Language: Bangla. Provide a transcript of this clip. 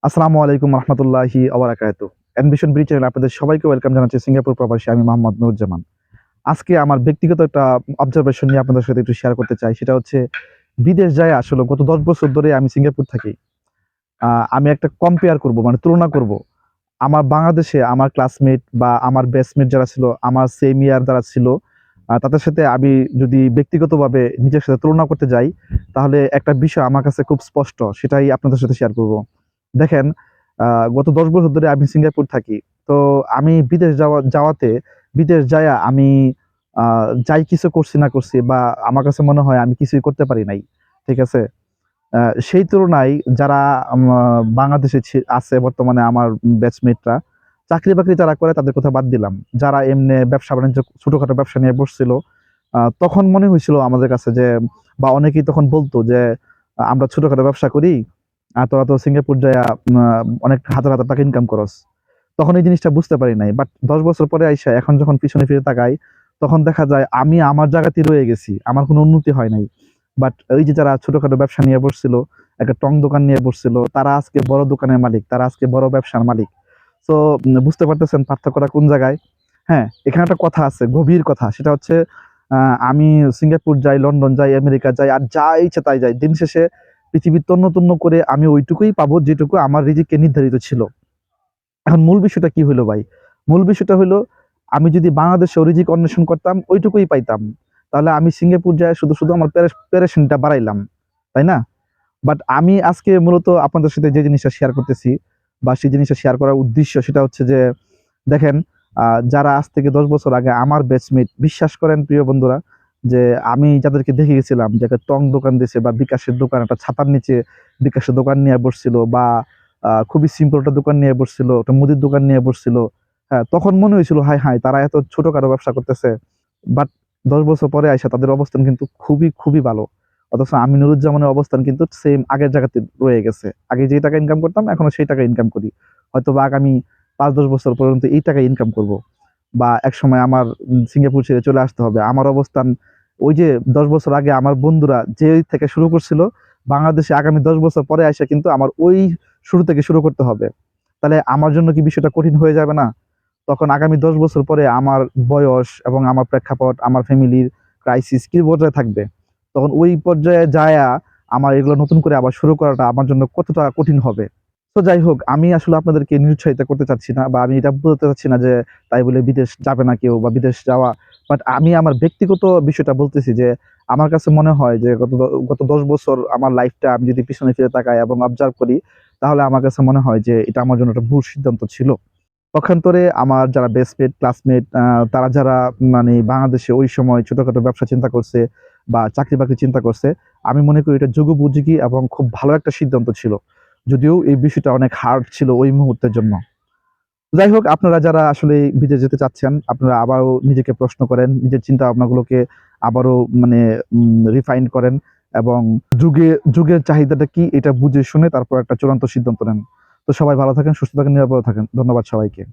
আসসালামু আলাইকুম রহমতুল্লাহি ওবারাকাতু। অ্যানভিশন ব্রিজ চ্যানেলে আপনাদের সবাইকে ওয়েলকাম জানাচ্ছি। সিঙ্গাপুর প্রবাসী আমি মোহাম্মদ নুরুজ্জামান। আজকে আমার ব্যক্তিগত একটা অবজারভেশন নিয়ে আপনাদের সাথে একটু শেয়ার করতে চাই। সেটা হচ্ছে বিদেশ যায় আসলে গত ১০ বছর ধরে আমি সিঙ্গাপুর থাকি। আমি একটা কম্পেয়ার করব মানে তুলনা করব। আমার বাংলাদেশে আমার ক্লাসমেট বা আমার ব্যাচমেট যারা ছিল, আমার সেম ইয়ার যারা ছিল, তাদের সাথে আমি যদি ব্যক্তিগতভাবে নিজের সাথে তুলনা করতে যাই, তাহলে একটা বিষয় আমার কাছে খুব স্পষ্ট। সেটাই আপনাদের সাথে শেয়ার করব। দেখেন, গত ১০ বছর ধরে আমি সিঙ্গাপুর থাকি। তো আমি বিদেশ যাওয়াতে বিদেশ যায়া আমি যাই কিছু করছি না করছি বা আমার কাছে মনে হয় আমি কিছুই করতে পারি নাই। ঠিক আছে? আ সেই তুলনায় যারা বাংলাদেশে আছে বর্তমানে আমার ব্যাচমেটরা, চাকরি-বাকরি যারা করে তাদের কথা বাদ দিলাম। যারা এমনে ব্যবসা-বাণিজ্য ছোটখাটো ব্যবসা নিয়ে বসছিল, তখন মনে হয়েছিল আমাদের কাছে যে বা অনেকেই তখন বলত যে, "আমরা ছোটখাটো ব্যবসা করি। তোরা তো সিঙ্গাপুর যায়া অনেক হাজার, হাজার টাকা ইনকাম করস।" তখন এই জিনিসটা বুঝতে পারি নাই। বাট ১০ বছর পরে আইসা এখন যখন পিছনে ফিরে তাকাই, তখন দেখা যায় আমি আমার জায়গাতেই রয়ে গেছি। আমার কোনো উন্নতি হয় নাই। বাট ওই যে যারা ছোটখাটো ব্যবসা নিয়ে বসছিল, একটা টং দোকান নিয়ে বসছিল, তারা আজকে বড় দোকানের মালিক, তারা আজকে বড় ব্যবসার মালিক। সো বুঝতে পারতেছেন পার্থক্যটা কোন জায়গায়? হ্যাঁ, এখানে একটা কথা আছে, গভীর কথা। সেটা হচ্ছে আমি সিঙ্গাপুর যাই, লন্ডন যাই, আমেরিকা যাই, আর যা ইচ্ছা তাই যাই। দিন শেষে পৃথিবীর তন্ন তন্ন করে আমি ওইটুকুই পাবো যেটুকু আমার রিজিকে নির্ধারিত ছিল। এখন মূল বিষয়টা কি হইলো ভাই? মূল বিষয়টা হইলো আমি যদি বাংলাদেশে রিজিক অন্বেষণ করতাম ওইটুকুই পাইতাম। তাহলে আমি সিঙ্গাপুর যায়া শুধু আমার প্যারেশানিটা বাড়াইলাম। তাই না? বাট আমি আজকে মূলত আপনাদের সাথে যে জিনিসটা শেয়ার করতেছি বা সেই জিনিসটা শেয়ার করার উদ্দেশ্য সেটা হচ্ছে যে দেখেন, যারা আজ থেকে ১০ বছর আগে আমার ব্যাচমেট, বিশ্বাস করেন প্রিয় বন্ধুরা, যে আমি যাদেরকে দেখে গেছিলাম যে একটা টং দোকান দিছে বা বিকাশের দোকান, একটা ছাতার নিচে বিকাশের দোকান নিয়ে বসছিল বা খুবই সিম্পল একটা দোকান নিয়ে বসছিল, একটা মুদির দোকান নিয়ে বসছিল। হ্যাঁ, তখন মনে হয়েছিল হায়, হায় তারা এত ছোটখাটো ব্যবসা করতেছে। বাট ১০ বছর পরে আইসা তাদের অবস্থান কিন্তু খুবই, খুবই ভালো। অথচ আমি নুরুজ্জামানের অবস্থান কিন্তু সেম আগের জায়গাতে রয়ে গেছে। আগে যে টাকা ইনকাম করতাম এখনো সেই টাকা ইনকাম করি। হয়তোবা আগামী ৫-১০ বছর পর্যন্ত এই টাকায় ইনকাম করব। বা একসময় আমার সিঙ্গাপুর ছেড়ে চলে আসতে হবে। আমার অবস্থান ওই যে ১০ বছর আগে আমার বন্ধুরা যে থেকে শুরু করছিল, বাংলাদেশে আগামী ১০ বছর পরে আইসা কিন্তু আমার ওই শুরু থেকে শুরু করতে হবে। তাহলে আমার জন্য কি বিষয়টা কঠিন হয়ে যাবে না? তখন আগামী ১০ বছর পরে আমার বয়স এবং আমার প্রেক্ষাপট, আমার ফ্যামিলির ক্রাইসিস কি পর্যায়ে থাকবে? তখন ওই পর্যায়ে যায়া আমার এগুলো নতুন করে আবার শুরু করাটা আমার জন্য কতটা কঠিন হবে। তো যাই হোক, আমি আসলে আপনাদেরকে নিরুৎসাহিত করতে চাচ্ছি না বা আমি এটা বোঝাতে চাচ্ছি না যে তাই বলে বিদেশ যাবে না কেউ বা বিদেশ যাওয়া। বাট আমি আমার ব্যক্তিগত বিষয়টা বলতেছি যে আমার কাছে মনে হয় যে গত ১০ বছর আমার লাইফটা আমি যদি পিছনে ফিরে তাকাই এবং অবজার্ভ করি, তাহলে আমার কাছে মনে হয় যে এটা আমার জন্য একটা ভুল সিদ্ধান্ত ছিল। পক্ষান্তরে আমার যারা বেস্টমেট, ক্লাসমেট, তারা যারা মানে বাংলাদেশে ওই সময় ছোটখাটো ব্যবসা চিন্তা করছে বা চাকরি-বাকরি চিন্তা করছে, আমি মনে করি এটা যুগোপযোগী এবং খুব ভালো একটা সিদ্ধান্ত ছিল। যদিও এই বিষয়টা অনেক হার্ড ছিল ওই মুহূর্তের জন্য। যাই হোক, আপনারা যারা আসলে বিদেশ যেতে চাচ্ছেন, আপনারা আবারও নিজেকে প্রশ্ন করেন, নিজের চিন্তা-ভাবনাগুলোকে আবারও মানে রিফাইন করেন এবং যুগের চাহিদাটা কি এটা বুঝে শুনে তারপর একটা চূড়ান্ত সিদ্ধান্ত নেন। তো সবাই ভালো থাকেন, সুস্থ থাকেন, নিরাপদে থাকেন। ধন্যবাদ সবাইকে।